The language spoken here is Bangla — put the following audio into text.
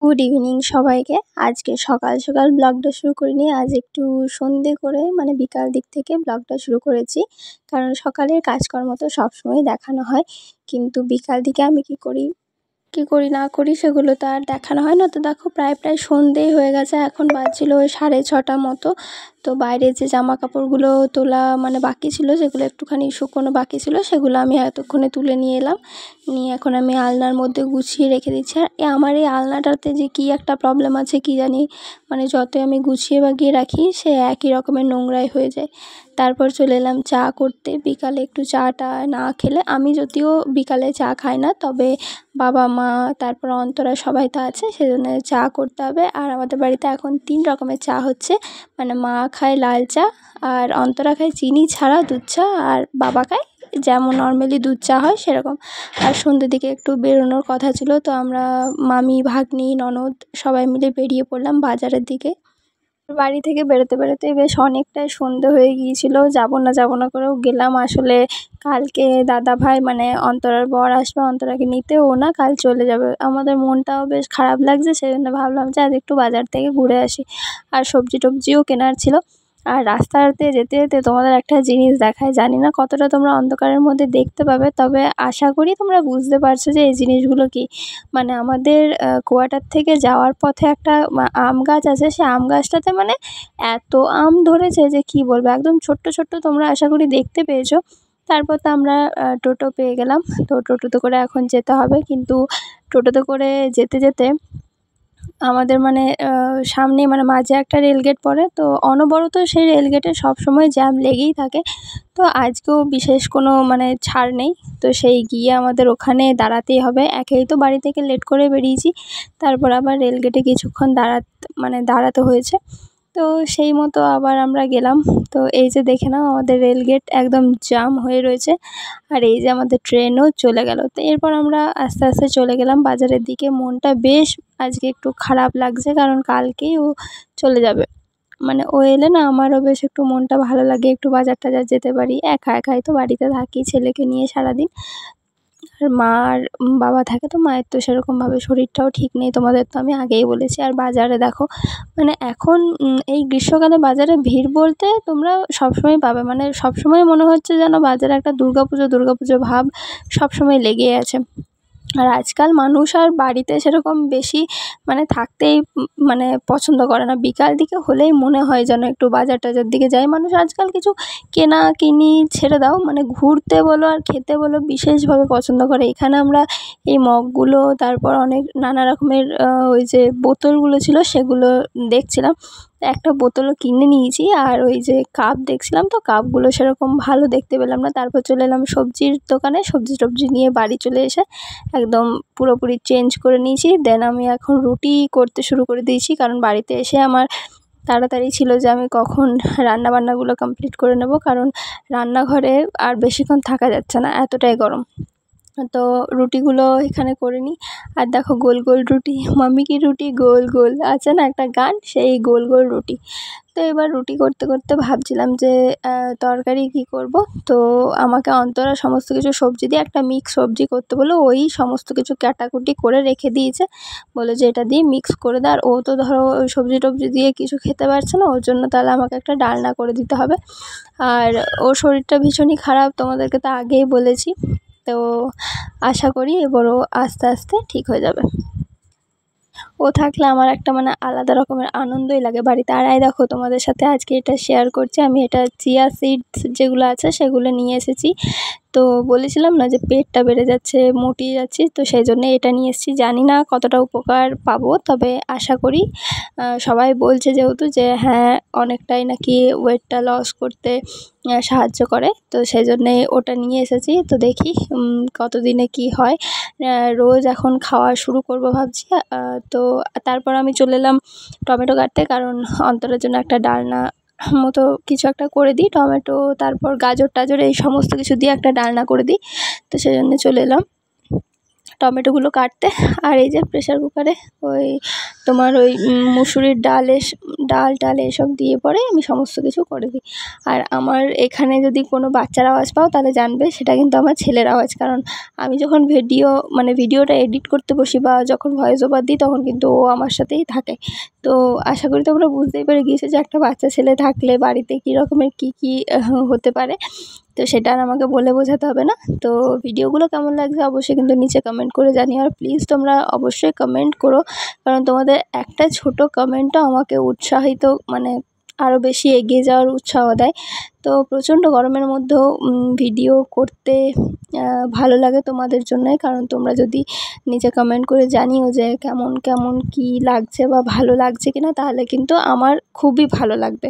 গুড ইভিনিং সবাইকে। আজকে সকাল সকাল ব্লগটা শুরু করিনি, আজ একটু সন্ধে করে মানে বিকাল দিক থেকে ব্লগটা শুরু করেছি। কারণ সকালের কাজকর্ম তো সবসময় দেখানো হয়, কিন্তু বিকাল দিকে আমি কি করি না করি সেগুলো তো আর দেখানো হয় না। তো দেখো প্রায় সন্ধেই হয়ে গেছে, এখন বাজছিল ওই 6:30 মতো। তো বাইরে যে জামা কাপড়গুলো তোলা মানে বাকি ছিল, যেগুলো একটুখানি শুকোনো বাকি ছিল, সেগুলো আমি এতক্ষণে তুলে নিয়ে এলাম। নিয়ে এখন আমি আলনার মধ্যে গুছিয়ে রেখে দিচ্ছি। আর আমার এই আলনাটাতে যে কী একটা প্রবলেম আছে কি জানি, মানে যতই আমি গুছিয়ে বাগিয়ে রাখি সে একই রকমের নোংরাই হয়ে যায়। তারপর চলে এলাম চা করতে। বিকালে একটু চাটা না খেলে, আমি যদিও বিকালে চা খাই না, তবে বাবা মা তারপর অন্তরা সবাই তো আছে, সেজন্য চা করতে হবে। আর আমাদের বাড়িতে এখন 3 রকমের চা হচ্ছে, মানে মা খায় লাল চা, আর অন্তরা খায় চিনি ছাড়া দুধ চা, আর বাবা খায় যেমন নর্মালি দুধ চা হয় সেরকম। আর সন্ধ্যের দিকে একটু বেরোনোর কথা ছিল, তো আমরা মামি, ভাগ্নি, ননদ সবাই মিলে বেরিয়ে পড়লাম বাজারের দিকে। বাড়ি থেকে বেরোতে বেরোতেই বেশ অনেকটাই সন্ধে হয়ে গিয়েছিল। যাব না করেও গেলাম। আসলে কালকে দাদাভাই মানে অন্তরার বর আসবে অন্তরাকে নিতে, ও না কাল চলে যাবে। আমাদের মনটাও বেশ খারাপ লাগছে, সেজন্য ভাবলাম যে আজ একটু বাজার থেকে ঘুরে আসি। আর সবজি টবজিও কেনার ছিল। আর রাস্তাতে যেতে যেতে তোমাদের একটা জিনিস দেখায়, জানি না কতটা তোমরা অন্ধকারের মধ্যে দেখতে পাবে, তবে আশা করি তোমরা বুঝতে পারছো যে এই জিনিসগুলো কী। মানে আমাদের কোয়ার্টার থেকে যাওয়ার পথে একটা আম গাছ আছে, সে আম গাছটাতে মানে এত আম ধরেছে যে কি বলবো, একদম ছোট্ট ছোট্ট, তোমরা আশা করি দেখতে পেয়েছো। তারপর তো আমরা টোটো পেয়ে গেলাম, তো টোটোতে করে এখন যেতে হবে। কিন্তু টোটোতে করে যেতে যেতে আমাদের মানে সামনে মানে মাঝে একটা রেলগেট পড়ে, তো অনবরত সেই রেলগেটে সবসময় জ্যাম লেগেই থাকে। তো আজকেও বিশেষ কোনো মানে ছাড় নেই, তো সেই গিয়ে আমাদের ওখানে দাঁড়াতেই হবে। একেই তো বাড়ি থেকে লেট করে বেরিয়েছি, তারপর আবার রেলগেটে কিছুক্ষণ দাঁড়াতে হয়েছে। তো সেই মতো আবার আমরা গেলাম। তো এই যে দেখে নাও, আমাদের রেলগেট একদম জ্যাম হয়ে রয়েছে, আর এই যে আমাদের ট্রেনও চলে গেল। তো এরপর আমরা আস্তে আস্তে চলে গেলাম বাজারের দিকে। মনটা বেশ আজকে একটু খারাপ লাগছে, কারণ কালকেই ও চলে যাবে। মানে ও এলে না আমারও বেশ একটু মনটা ভালো লাগে, একটু বাজার টাজার যেতে পারি। একা একাই তো বাড়িতে থাকি ছেলেকে নিয়ে সারাদিন। আর মা আর বাবা থাকে, তো মায়ের তো সেরকমভাবে শরীরটাও ঠিক নেই, তোমাদের তো আমি আগেই বলেছি। আর বাজারে দেখো, মানে এখন এই গ্রীষ্মকালে বাজারে ভিড় বলতে তোমরা সবসময় পাবে, মানে সবসময় মনে হচ্ছে যেন বাজারে একটা দুর্গাপুজো ভাব সবসময় লেগেই আছে। আর আজকাল মানুষ আর বাড়িতে সেরকম বেশি মানে থাকতেই মানে পছন্দ করে না। বিকাল দিকে হলেই মনে হয় যেন একটু বাজার টাজার দিকে যাই। মানুষ আজকাল কিছু কেনাকিনি ছেড়ে দাও, মানে ঘুরতে বলো আর খেতে বলো বিশেষভাবে পছন্দ করে। এখানে আমরা এই মগগুলো, তারপর অনেক নানা রকমের ওই যে বোতলগুলো ছিল সেগুলো দেখছিলাম। একটা বোতলও কিনে নিয়েছি। আর ওই যে কাপ দেখছিলাম, তো কাপগুলো সেরকম ভালো দেখতে পেলাম না। তারপর চলে এলাম সবজির দোকানে, সবজি টবজি নিয়ে বাড়ি চলে এসে একদম পুরোপুরি চেঞ্জ করে নিয়েছি। দেন আমি এখন রুটি করতে শুরু করে দিয়েছি, কারণ বাড়িতে এসে আমার তাড়াতাড়ি ছিল যে আমি কখন রান্নাবান্নাগুলো কমপ্লিট করে নেব, কারণ রান্নাঘরে আর বেশিক্ষণ থাকা যাচ্ছে না, এতটাই গরম। তো রুটিগুলো এখানে করে নিই। আর দেখো গোল গোল রুটি, মাম্মি কি রুটি গোল গোল, আছে না একটা গান, সেই গোল গোল রুটি। তো এবার রুটি করতে করতে ভাবছিলাম যে তরকারি কী করব। তো আমাকে অন্তরা সমস্ত কিছু সবজি দিয়ে একটা মিক্স সবজি করতে বললো, ওই সমস্ত কিছু কাটাকুটি করে রেখে দিয়েছে, বলে যে এটা দিয়ে মিক্স করে দে। আর ও তো ধরো ওই সবজি টবজি দিয়ে কিছু খেতে পারছে না, ওর জন্য তাহলে আমাকে একটা ডালনা করে দিতে হবে। আর ওর শরীরটা ভীষণই খারাপ, তোমাদেরকে তো আগেই বলেছি। তো আশা করি এবারও আস্তে আস্তে ঠিক হয়ে যাবে। ও থাকলে আমার একটা মানে আলাদা রকমের আনন্দই লাগে বাড়িতে। আর এই দেখো তোমাদের সাথে আজকে এটা শেয়ার করছি, আমি এটা চিয়া সিডস যেগুলো আছে সেগুলো নিয়ে এসেছি। তো বলেছিলাম না যে পেটটা বেড়ে যাচ্ছে, মুটিয়ে যাচ্ছি, তো সেই জন্য এটা নিয়ে এসেছি। জানি না কতটা উপকার পাবো, তবে আশা করি। সবাই বলছে যেহেতু যে হ্যাঁ অনেকটাই নাকি ওয়েটটা লস করতে সাহায্য করে, তো সেই জন্যে ওটা নিয়ে এসেছি। তো দেখি কতদিনে কি হয়। রোজ এখন খাওয়া শুরু করব ভাবছি। তো তারপর আমি চলে এলাম টমেটো কাটতে, কারণ অন্তরের জন্য একটা ডালনা মতো কিছু একটা করে দিই। টমেটো, তারপর গাজর টাজর এই সমস্ত কিছু দিয়ে একটা ডালনা করে দিই। তো সেই জন্য চলে এলাম টমেটোগুলো কাটতে। আর এই যে প্রেশার কুকারে ওই তোমার ওই মুসুরির ডাল টাল এসব দিয়ে পরে আমি সমস্ত কিছু করে দিই। আর আমার এখানে যদি কোনো বাচ্চার আওয়াজ পাও তাহলে জানবে সেটা কিন্তু আমার ছেলের আওয়াজ, কারণ আমি যখন ভিডিওটা এডিট করতে বসি বা যখন ভয়েস ওভার দিই তখন কিন্তু ও আমার সাথেই থাকে। তো আশা করি তোমরা বুঝতেই পেরে গিয়েছো যে একটা বাচ্চা ছেলে থাকলে বাড়িতে কী রকমের কী হতে পারে। তো সেটা আর আমাকে বলে বোঝাতে হবে না। তো ভিডিওগুলো কেমন লাগছে অবশ্যই কিন্তু নিচে কমেন্ট করে জানিও। আর প্লিজ তোমরা অবশ্যই কমেন্ট করো, কারণ তোমাদের একটা ছোট কমেন্টও আমাকে উৎসাহিত আরও বেশি এগিয়ে যাওয়ার উৎসাহ দেয়। তো প্রচণ্ড গরমের মধ্যেও ভিডিও করতে ভালো লাগে তোমাদের জন্যই, কারণ তোমরা যদি নিচে কমেন্ট করে জানিও যে কেমন কী লাগছে বা ভালো লাগছে কিনা, তাহলে কিন্তু আমার খুবই ভালো লাগবে।